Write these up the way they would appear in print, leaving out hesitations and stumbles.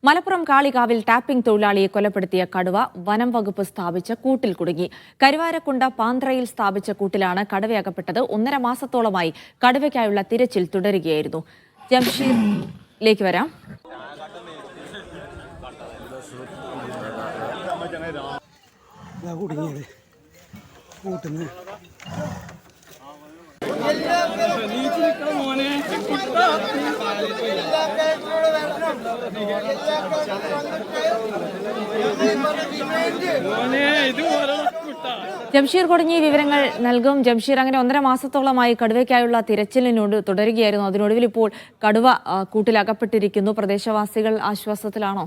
Malappuram കാളികാവിൽ tapping തൊഴിലാളിയെ കൊലപ്പെടുത്തിയ കടുവ വനം വകുപ്പ് സ്ഥാപിച്ച കൂട്ടിൽ കുടുങ്ങി. കരുവാരക്കുണ്ട് പാന്ത്രയിൽ സ്ഥാപിച്ച കൂട്ടിലാണ് കടുവയകപ്പെട്ടത്. 1.5 മാസത്തോളമായി കടുവയ്ക്കായുള്ള തിരച്ചിൽ തുടരുകയായിരുന്നു. ജംഷീറിലേക്ക് വരാം. ജംഷീർ കുടുങ്ങി വിവരങ്ങൾ നൽകും. ജംഷീർ, അങ്ങനെ 1.5 മാസത്തോളമായി കടുവയ്ക്കായുള്ള തിരച്ചിലിനോട് തുടരുകയായിരുന്നു. അതിനൊടുവിൽ ഇപ്പോൾ കടുവ കൂട്ടിലകപ്പെട്ടിരിക്കുന്നു. പ്രദേശവാസികൾ ആശ്വാസത്തിലാണോ?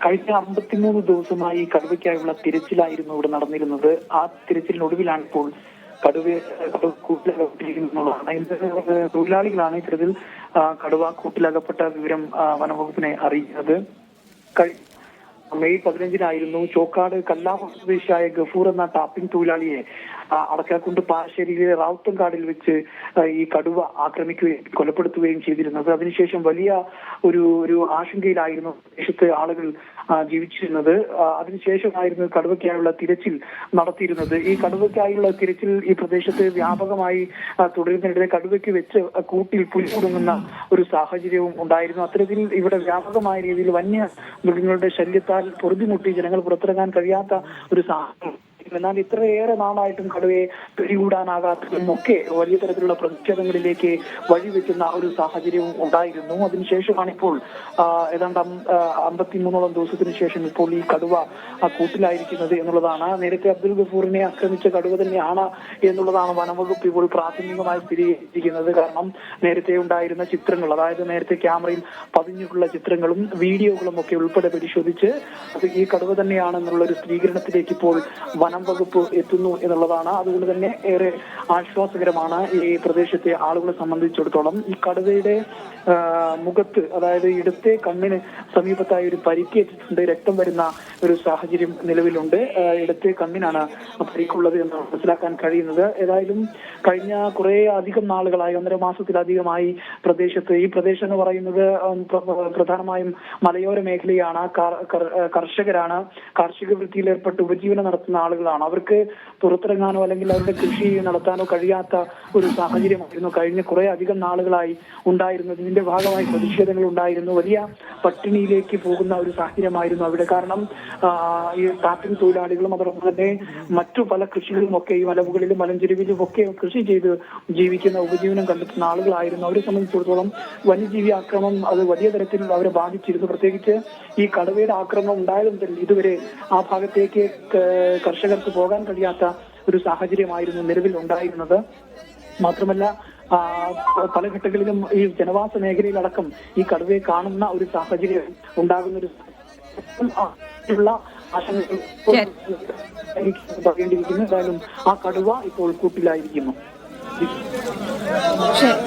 കഴിഞ്ഞ 53 ദിവസമായി കടുവയ്ക്കായുള്ള തിരച്ചിലായിരുന്നു ഇവിടെ നടന്നിരുന്നത്. ആ തിരച്ചിലിനൊടുവിലാണ് ഇപ്പോൾ കടുവ കൂട്ടിലകപ്പെട്ടിരിക്കുന്നതാണ്. തൊഴിലാളികളാണ് ഇത്തരത്തിൽ കടുവ കൂട്ടിലകപ്പെട്ട വിവരം വനംവകുപ്പിനെ അറിയിക്കുന്നത്. മെയ് 15-നായിരുന്നു ചോക്കാട് കല്ലാമ സ്വദേശിയായ ഗഫൂർ എന്ന ടാപ്പിംഗ് തൊഴിലാളിയെ അടക്കാക്കുണ്ട് പാശ്ശേരിയിലെ റാവുത്തങ്കാടിൽ വെച്ച് ഈ കടുവ ആക്രമിക്കുകയും കൊലപ്പെടുത്തുകയും ചെയ്തിരുന്നത്. അതിനുശേഷം വലിയ ഒരു ആശങ്കയിലായിരുന്നു പ്രദേശത്ത് ആളുകൾ ജീവിച്ചിരുന്നത്. അതിനുശേഷമായിരുന്നു കടുവയ്ക്കായുള്ള തിരച്ചിൽ നടത്തിയിരുന്നത്. ഈ കടുവയ്ക്കായുള്ള തിരച്ചിൽ ഈ പ്രദേശത്ത് വ്യാപകമായി തുടരുന്നതിനിടെ കടുവയ്ക്ക് വെച്ച് കൂട്ടിൽ പുലി കുടുങ്ങുന്ന ഒരു സാഹചര്യവും ഉണ്ടായിരുന്നു. അത്തരത്തിൽ ഇവിടെ വ്യാപകമായ രീതിയിൽ വന്യ മൃഗങ്ങളുടെ ശല്യത്താൽ പൊറുതിമുട്ടി ജനങ്ങൾ പുറത്തിറങ്ങാൻ കഴിയാത്ത ഒരു സാഹചര്യം. എന്നാൽ ഇത്രയേറെ നാളായിട്ടും കടുവയെ പിടികൂടാനാകാത്തതെന്നൊക്കെ വലിയ തരത്തിലുള്ള പ്രതിഷേധങ്ങളിലേക്ക് വഴിവെക്കുന്ന ഒരു സാഹചര്യവും ഉണ്ടായിരുന്നു. അതിനുശേഷമാണ് ഇപ്പോൾ ഏതാണ്ട് 53ഓളം ദിവസത്തിന് ശേഷം ഇപ്പോൾ ഈ കടുവ കൂട്ടിലായിരിക്കുന്നത് എന്നുള്ളതാണ്. നേരത്തെ അബ്ദുൽ ഗഫൂറിനെ ആക്രമിച്ച കടുവ തന്നെയാണ് എന്നുള്ളതാണ് വനംവകുപ്പ് ഇപ്പോൾ പ്രാഥമികമായി സ്ഥിരീകരിച്ചിരിക്കുന്നത്. കാരണം നേരത്തെ ഉണ്ടായിരുന്ന ചിത്രങ്ങൾ, അതായത് നേരത്തെ ക്യാമറയിൽ പതിഞ്ഞിട്ടുള്ള ചിത്രങ്ങളും വീഡിയോകളും ഒക്കെ ഉൾപ്പെടെ പരിശോധിച്ച് അത് ഈ കടുവ തന്നെയാണെന്നുള്ള ഒരു സ്ഥിരീകരണത്തിലേക്ക് ഇപ്പോൾ വനം വകുപ്പ് എത്തുന്നു എന്നുള്ളതാണ്. അതുകൊണ്ട് തന്നെ ഏറെ ആശ്വാസകരമാണ് ഈ പ്രദേശത്തെ ആളുകളെ സംബന്ധിച്ചിടത്തോളം. ഈ കടുവയുടെ മുഖത്ത്, അതായത് ഇടത്തെ കണ്ണിന് സമീപത്തായി ഒരു പരിക്കേറ്റിട്ടുണ്ട്. രക്തം വരുന്ന ഒരു സാഹചര്യം നിലവിലുണ്ട്. ഇടത്തെ കണ്ണിനാണ് പരിക്കുള്ളത് എന്ന് മനസ്സിലാക്കാൻ കഴിയുന്നത്. ഏതായാലും കഴിഞ്ഞ കുറെ അധികം നാളുകളായി, 1.5 മാസത്തിലധികമായി ഈ പ്രദേശം എന്ന് പറയുന്നത് പ്രധാനമായും മലയോര മേഖലയാണ്. കർഷകരാണ്. കാർഷിക വൃത്തിയിൽ ഏർപ്പെട്ട് ഉപജീവനം നടത്തുന്ന ആളുകളാണ്. അവർക്ക് പുറത്തിറങ്ങാനോ അല്ലെങ്കിൽ അവരുടെ കൃഷി നടത്താനോ കഴിയാത്ത ഒരു സാഹചര്യമായിരുന്നു കഴിഞ്ഞ കുറെ അധികം നാളുകളായി ഉണ്ടായിരുന്നത്. ഇതിന്റെ ഭാഗമായി പ്രതിഷേധങ്ങൾ ഉണ്ടായിരുന്നു. വലിയ പട്ടിണിയിലേക്ക് പോകുന്ന ഒരു സാഹചര്യമായിരുന്നു അവിടെ. കാരണം ഈ ടാപ്പിംഗ് തൊഴിലാളികളും അതോടൊപ്പം തന്നെ മറ്റു പല കൃഷികളും ഒക്കെ ഈ മലമുകളിലും മലഞ്ചെരുവിലും ഒക്കെ കൃഷി ചെയ്ത് ജീവിക്കുന്ന, ഉപജീവനം കണ്ടെത്തുന്ന ആളുകളായിരുന്നു. അവരെ സംബന്ധിച്ചിടത്തോളം വന്യജീവി ആക്രമണം അത് വലിയ തരത്തിൽ അവരെ ബാധിച്ചിരുന്നു. പ്രത്യേകിച്ച് ഈ കടുവയുടെ ആക്രമണം ഉണ്ടായതും തന്നെ ഇതുവരെ ആ ഭാഗത്തേക്ക് കർഷകർക്ക് പോകാൻ കഴിയാത്ത ഒരു സാഹചര്യമായിരുന്നു നിലവിൽ ഉണ്ടായിരുന്നത്. മാത്രമല്ല പല ഘട്ടങ്ങളിലും ഈ ജനവാസ മേഖലയിലടക്കം ഈ കടുവയെ കാണുന്ന ഒരു സാഹചര്യം ഉണ്ടാകുന്ന ഒരു ആശങ്കകൾ പറയേണ്ടിയിരിക്കുന്നു. എന്തായാലും ആ കടുവ ഇപ്പോൾ കൂട്ടിലായിരിക്കുന്നു.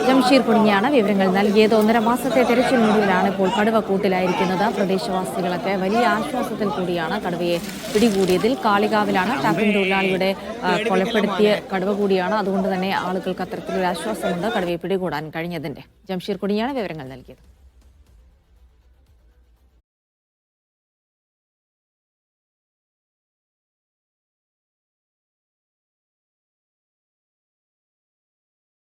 ജംഷീർ കുടുങ്ങിയാണ് വിവരങ്ങൾ നൽകിയത്. 1.5 മാസത്തെ തെരച്ചിലിനൊടുവിലാണ് ഇപ്പോൾ കടുവ കൂട്ടിലായിരിക്കുന്നത്. പ്രദേശവാസികളൊക്കെ വലിയ ആശ്വാസത്തിൽ കൂടിയാണ് കടുവയെ പിടികൂടിയതിൽ. കാളികാവിലാണ് ടാപ്പിംഗ് തൊഴിലാളിയുടെ കൊലപ്പെടുത്തിയ കടുവ കൂടിയാണ്. അതുകൊണ്ട് തന്നെ ആളുകൾക്ക് അത്തരത്തിലൊരു ആശ്വാസമുണ്ട് കടുവയെ പിടികൂടാൻ കഴിഞ്ഞതിന്റെ. ജംഷീർ കുടുങ്ങിയാണ് വിവരങ്ങൾ നൽകിയത്.